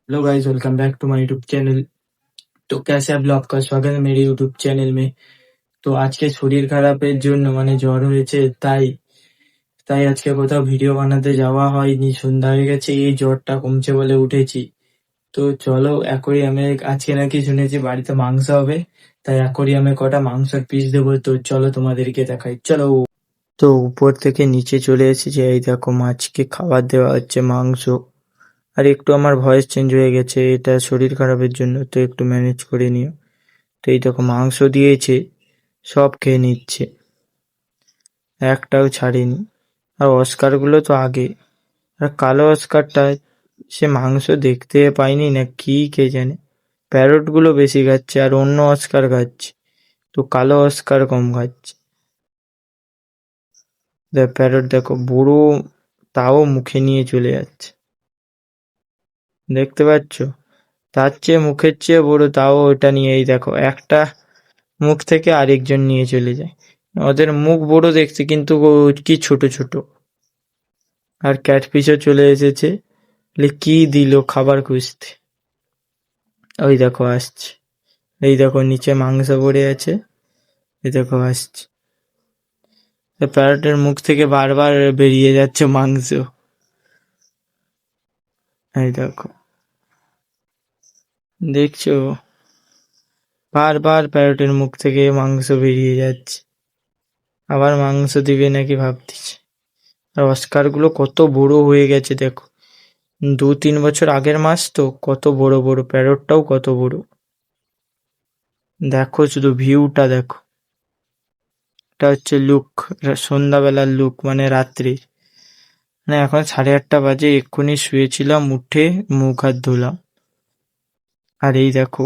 Hello guys, welcome back to my YouTube channel. तो कैसे आप लोग, आपका स्वागत है मेरे यूट्यूब চ্যানেল में। তো আজকে শরীর খারাপের জন্য জ্বর হয়েছে, তাই তাই আজকে কোথাও ভিডিও বানাতে যাওয়া হয়নি, সন্ধ্যা হয়ে গেছে, এই জ্বরটা কমছে বলে উঠেছি। তো চলো অ্যাকোয়ারিয়ামে, আজকে নাকি শুনেছি বাড়িতে মাংস হবে, তাই অ্যাকোয়ারিয়ামে কটা মাংসের পিস দেবো। তো চলো তোমাদেরকে দেখাই, চলো। তো উপর থেকে নিচে চলে এসেছি, এই দেখো মাছকে খাবার দেওয়া হচ্ছে মাংস। আর একটু আমার ভয়েস চেঞ্জ হয়ে গেছে, এটা শরীর খারাপের জন্য, তো একটু ম্যানেজ করে নিও। তো এই দেখো মাংস দিয়েছে, সব খেয়ে নিচ্ছে, একটাও ছাড়েনি। আর অস্কারগুলো তো আগে, আর কালো অস্কারটা সে মাংস দেখতে পাইনি না কি কে জানে, প্যারটগুলো বেশি খাচ্ছে আর অন্য অস্কার খাচ্ছে, তো কালো অস্কার কম খাচ্ছে। প্যারট দেখো বুড়ো, তাও মুখে নিয়ে চলে যাচ্ছে, দেখতে পাচ্ছ? তার চেয়ে মুখের চেয়ে বড়, তাও ওটা নিয়ে, এই দেখো একটা মুখ থেকে আরেকজন নিয়ে চলে যায়। ওদের মুখ বড় দেখতে, কিন্তু কি ছোট ছোট। আর ক্যাটফিশও চলে এসেছে, কি দিল খাবার খুঁজতে। ওই দেখো আসছে, এই দেখো নিচে মাংস পড়ে আছে, এই দেখো আসছে। প্যারটের মুখ থেকে বারবার বেরিয়ে যাচ্ছে মাংস, এই দেখো, দেখছো? বারবার প্যারটের মুখ থেকে মাংস বেরিয়ে যাচ্ছে, আবার মাংস দিবে নাকি ভাবতেছে। আর অস্কারগুলো কত বড় হয়ে গেছে দেখো, 2-3 বছর আগের মাছ, তো কত বড় বড়, প্যারটটাও কত বড়। দেখো শুধু ভিউটা দেখো, এটা হচ্ছে লুক, সন্ধ্যাবেলার লুক, রাত্রি, এখন 8:30 বাজে, এক্ষুনি শুয়েছিলাম, উঠে মুখ হাত ধুলাম। আর এই দেখো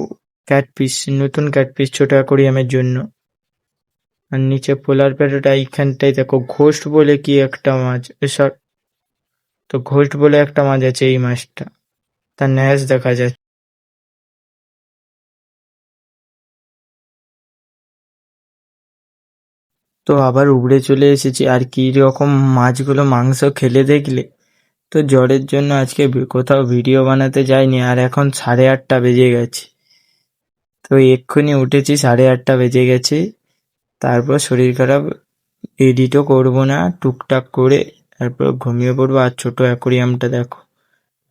ক্যাটফিশ, নতুন ক্যাটফিশ ছোট অ্যাকোয়ারিয়ামের জন্য। আর নিচে পোলার প্যারট, এইখানটায় দেখো ঘোস্ট বলে কি একটা মাছ, তো ঘোস্ট বলে একটা মাছ আছে, এই মাছটা, তার ন্যাস দেখা যায়। তো আবার উবড়ে চলে এসেছি, আর কি রকম মাছগুলো মাংস খেলে দেখলে। তো জ্বরের জন্য আজকে কোথাও ভিডিও বানাতে যাইনি, আর এখন 8:30 বেজে গেছে। তো এক্ষুনি উঠেছি, 8:30 বেজে গেছে। তারপর শরীর খারাপ, এডিটও করবো না, টুকটাক করে তারপর ঘুমিয়ে পড়বো। আর ছোট অ্যাকোয়ারিয়ামটা দেখো,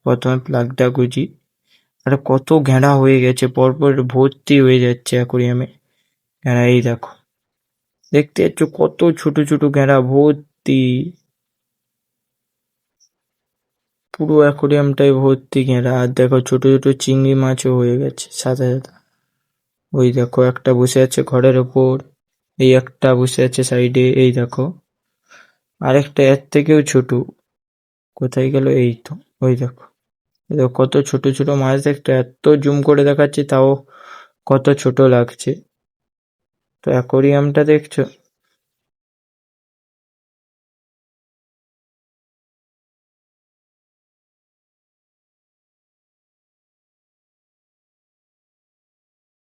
প্রথমে প্লাগটা গুজি, আর কত ঘেরা হয়ে গেছে, পরপর ভর্তি হয়ে যাচ্ছে অ্যাকোয়ারিয়ামে ঘেরা। এই দেখো, দেখতে পাচ্ছ কত ছোট ছোট ঘেরা ভর্তি, পুরো অ্যাকোয়ারিয়ামটাই ভর্তি ঘেরা। আর দেখো ছোট ছোট চিংড়ি মাছও হয়ে গেছে সাদা সাদা। ওই দেখো একটা বসে আছে ঘরের ওপর, এই একটা বসে আছে সাইডে, এই দেখো আরেকটা এর থেকেও ছোট, কোথায় গেল, এই তো, ওই দেখো। এই দেখো কত ছোট ছোট মাছ, দেখতে এত জুম করে দেখাচ্ছে তাও কত ছোট লাগছে। তো অ্যাকোয়ারিয়ামটা দেখছো,